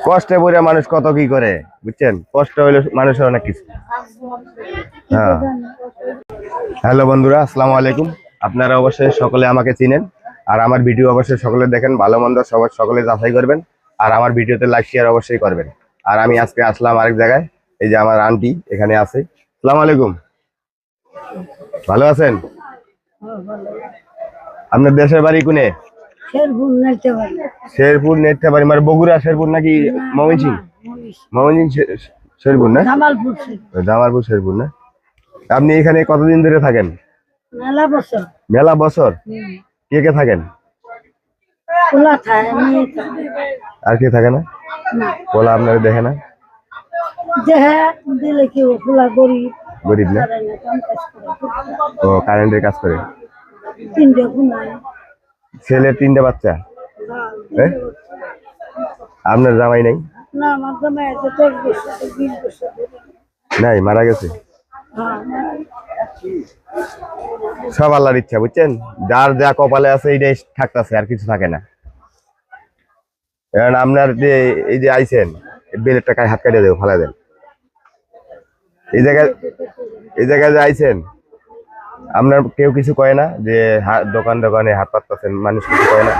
কষ্টে পড়ে মানুষ কত কি করে বুঝছেন, কষ্ট হইলে মানুষের অনেক কিছু। হ্যাঁ, হ্যালো বন্ধুরা, আসসালামু আলাইকুম। আপনারা অবশ্যই সকলে আমাকে চিনেন, আর আমার ভিডিও অবশ্যই সকলে দেখেন, ভালো মন্দ সবার সকলে যাচাই করবেন, আর আমার ভিডিওতে লাইক শেয়ার অবশ্যই করবেন। আর আমি আজকে আসলাম আরেক জায়গায়, এই যে আমার আন্টি এখানে আছে। আসসালামু আলাইকুম, ভালো আছেন? আপনার দেশের বাড়ি কোনে? শেরপুর নেত্রাবাড়ি, মানে বগুড়া শেরপুর নাকি ময়মনসিংহ? ময়মনসিংহ শেরপুর না? জামালপুর শেরপুর না? আপনি এখানে কতদিন ধরে থাকেন? মেলা বছর। কে কে থাকেন? আর কে থাকে না? পোলা আপনারা দেখে না? গরিব না? ও, কারেন্টের কাজ করে। ছেলের 3টে বাচ্চা? আপনার জামাই নাই? নাই, মারা গেছে। সব আল্লাহর ইচ্ছা, বুঝছেন, যার যা কপালে আছে এইটাই থাকতেছে, আর কিছু থাকে না। কারণ আপনার যে এই যে আইছেন, বেলের টাকায় হাত কাটিয়ে দেবো, ফালা দেন। এই জায়গায় যে আইছেন, আপনার কেউ কিছু কয় না যে দোকানে হাত পাততেছেন, মানুষ কিছু কয় না?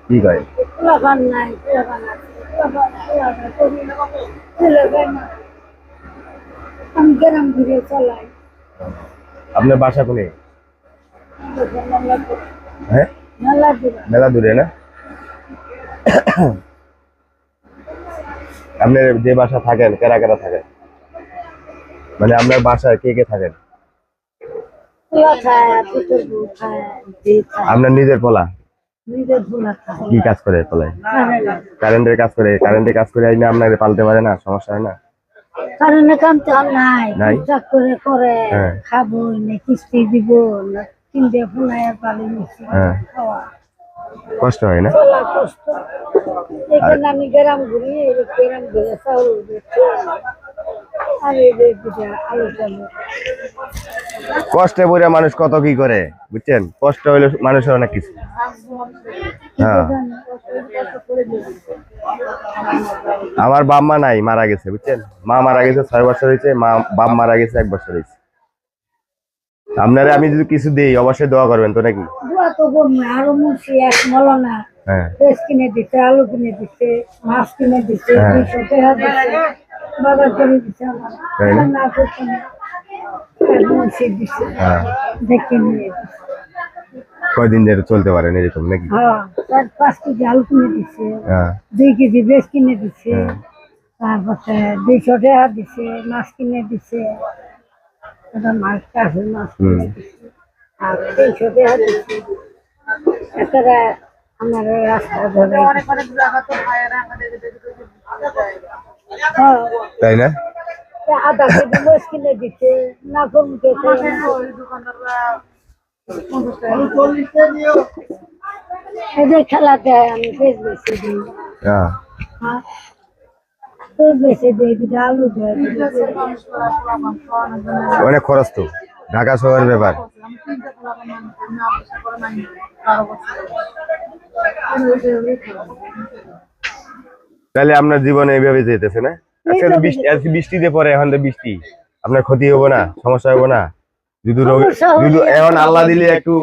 কি কয়? আপনার বাসা কোনে? হ্যাঁ, মেলা দূরে না? আপনার যে বাসা থাকেন, কারা কারা থাকেন, মানে আপনার বাসায় কে কে থাকেন? আপনার নিজের পোলা? কি কাজ করে পোলায়? কারেন্টের কাজ করে। কারেন্টের কাজ করে আইনা আপনাকে পালতে পারে না? সমস্যা হয় না? খাবো না, কিস্তি দিব না, 3টে ফোনায় পালি নিচ্ছি, কষ্ট হয় না? আমি গ্রাম ঘুরি, গ্রাম ঘুরে চাউল কষ্টে পড়ে মানুষ কত কি করে বুঝছেন, কষ্ট হইলে মানুষের অনেক কিছু। হ্যাঁ, আমার বাপ মা নাই, মারা গেছে বুঝছেন। মা মারা গেছে 6 বছর হয়েছে, বাপ মারা গেছে 1 বছর হয়েছে। আপনারা আমি যদি কিছু দিই অবশ্যই দোয়া করবেন তো নাকি? হ্যাঁ, কিনে দিচ্ছে, আলু কিনে দিচ্ছে, মাছ কিনে দিচ্ছে, কয়দিন ধরে চলতে পারেন এরকম নাকি? 5 কেজি আলু কিনে দিচ্ছে, 2 কেজি বেশ কিনে দিচ্ছে, তারপরে 200 টাকা দিচ্ছে, মাছ কিনে দিচ্ছে, মাছ কিনে দিচ্ছে, আর 300 টাকা দিচ্ছে। একটা আমার রাস্তা ধরে, তাই না? আধা কেজি মাছ কিনে দিচ্ছে, না কমতে খেলা দেয়, আমি বেশ বেশি দিই। অনেক খরচ তো, ঢাকা শহরের ব্যাপার। তাহলে আপনার জীবনে এইভাবে যেতেছে না? আজকে বৃষ্টিতে পরে, এখন তো বৃষ্টি, আপনার ক্ষতি হবো না? সমস্যা হবো না? যদি এখন আল্লাহ দিলে একটু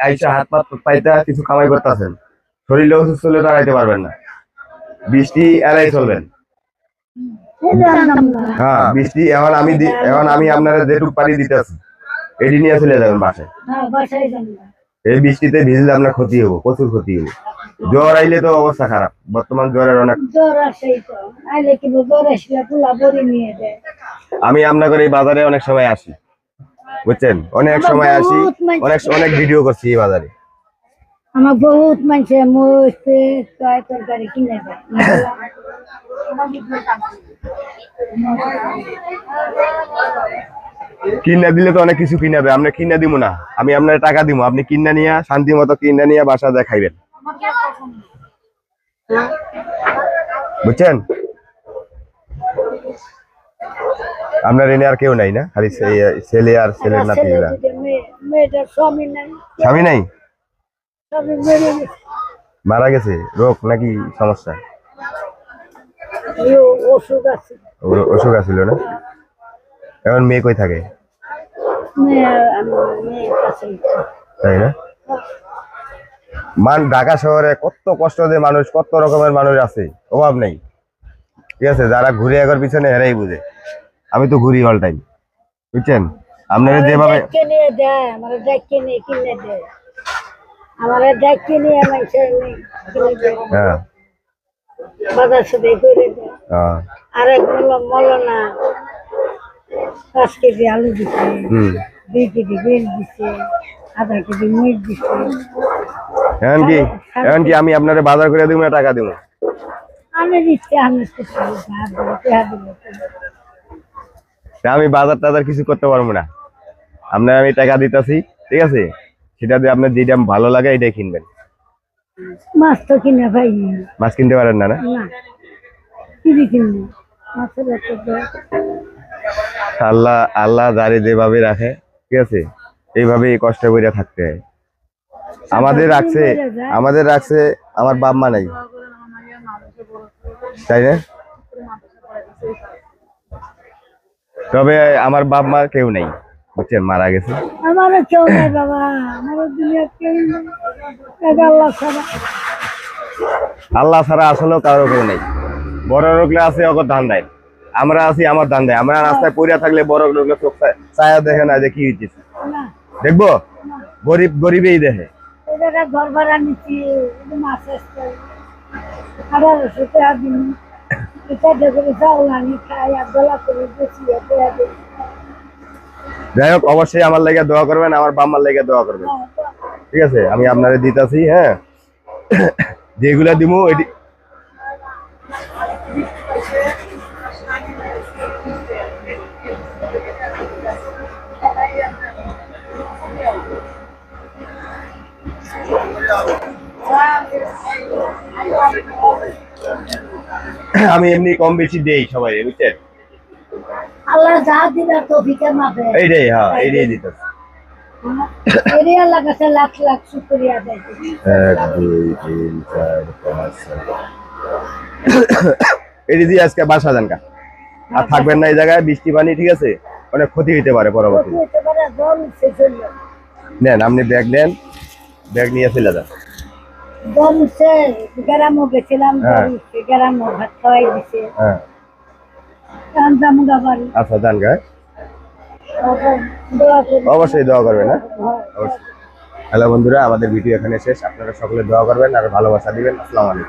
আইসা হাত পাত পাইতা কিছু কামাই করতেছেন, শরীরে অসুস্থ হলে দাঁড়াইতে পারবেন না, বৃষ্টি এড়াই চলবেন। হ্যাঁ, বৃষ্টি এখন আমি আপনারা যেটুকু পারি দিতেছি, এটি নিয়ে চলে যাবেন বাসায়। এই বৃষ্টিতে ভিজলে আপনার ক্ষতি হবো, প্রচুর ক্ষতি হবো। জ্বর আইলে তো অবস্থা খারাপ, বর্তমান জ্বরের অনেক। আমি আপনাদের এই বাজারে অনেক সময় আসি বুঝছেন, অনেক সময় আসি, অনেক ভিডিও করছি এই বাজারে। আমার বহুত মানুষে তরকারি কিনে দেয়, কিনা দিলে তো অনেক কিছু কিনাবে, আপনি কিনা দিব না, আমি আপনার টাকা দিব, আপনি কিনা নিয়ে শান্তি মতো কিনা নিয়ে বাসা যায় খাইবেন, বুঝছেন। আপনার এনে আর কেউ নাই না, খালি ছেলে আর ছেলের নাতি? স্বামী নাই? মারা গেছে? রোগ নাকি সমস্যা? অসুখ আছিল না? এখন মেয়ে কই থাকে? তাই না? ঢাকা শহরে কত কষ্ট যে মানুষ, কত রকমের মানুষ আছে, অভাব নেই। ঠিক আছে, যারা ঘুরে একবার পিছনে হেরাই বুঝে। আমি তো ঘুরি অল টাইম, বুঝছেন? আপনারা যেভাবে আরেক মলনা 5 কেজি আলু দিছে, 2 কেজি বেল দিছে, আধা কেজি মরিচ দিছে। এখন কি আমি আপনারে বাজার করে দিব না টাকা দিব? আমি দিচ্ছি, আমি বাজার টাজার কিছু করতে পারবো না। আপনার আমি টাকা দিতেছি, ঠিক আছে? সেটা দিয়ে আপনার যেটা ভালো লাগে এটাই কিনবেন। মাছ তো কিনে ভাই, মাছ কিনতে পারেন না? না, আল্লাহ আল্লাহ যারে যেভাবে রাখে, ঠিক আছে, এইভাবে কষ্ট করে থাকতে হয়। আমাদের রাখছে আমার বাপ মা নাই, তাই না? তবে আমার বাপ মা কেউ নেই, বুঝছেন, মারা গেছে। আমারও কেউ নাই বাবা, আমার দুনিয়ার কেউ নেই, আল্লাহ ছাড়া আসলেও কারো কেউ নেই। বড় লোকরা আছে অগর ধান দেয়, আমরা আছি আমার ধান দেয়। আমরা রাস্তায় পড়িয়া থাকলে বড় লোকরা চোখ ছায়া দেখে না যে কি হয়েছে। দেখবো গরিবেই দেখে। ঘর ভাড়া নিচ্ছি, যাই হোক, অবশ্যই আমার লেগে দোয়া করবেন, আমার বাম্মার লেগে দোয়া করবেন, ঠিক আছে? আমি আপনারে দিতেছি, হ্যাঁ, যেগুলা দিমু এটি। আমি এমনি কম বেশি দেই সবাই, বুঝছেন? আল্লাহ যা দিবে তৌফিকের মাপে এইটাই, হ্যাঁ, এইটাই দিতেছি। এরিয়া লাগাতে লাখ লাখ শুকরিয়া দেয়। 1 2 3 4 5 6 এটি দিয়ে আজকে বাসা যান কা, আর থাকবেন না এই জায়গায়। বৃষ্টি পানি, ঠিক আছে, অনেক ক্ষতি হইতে পারে পরবর্তী। নেন, আপনি ব্যাগ নেন, ব্যাগ নিয়ে চলে যান। গ্রামও গেছিলাম, গ্রামও ভাত খাওয়াই দিছে। আচ্ছা, যান গা, অবশ্যই দোয়া করবেন। হ্যালো বন্ধুরা, আমাদের ভিডিও এখানে শেষ। আপনারা সকলে দোয়া করবেন আর ভালোবাসা দিবেন। আসসালামু আলাইকুম।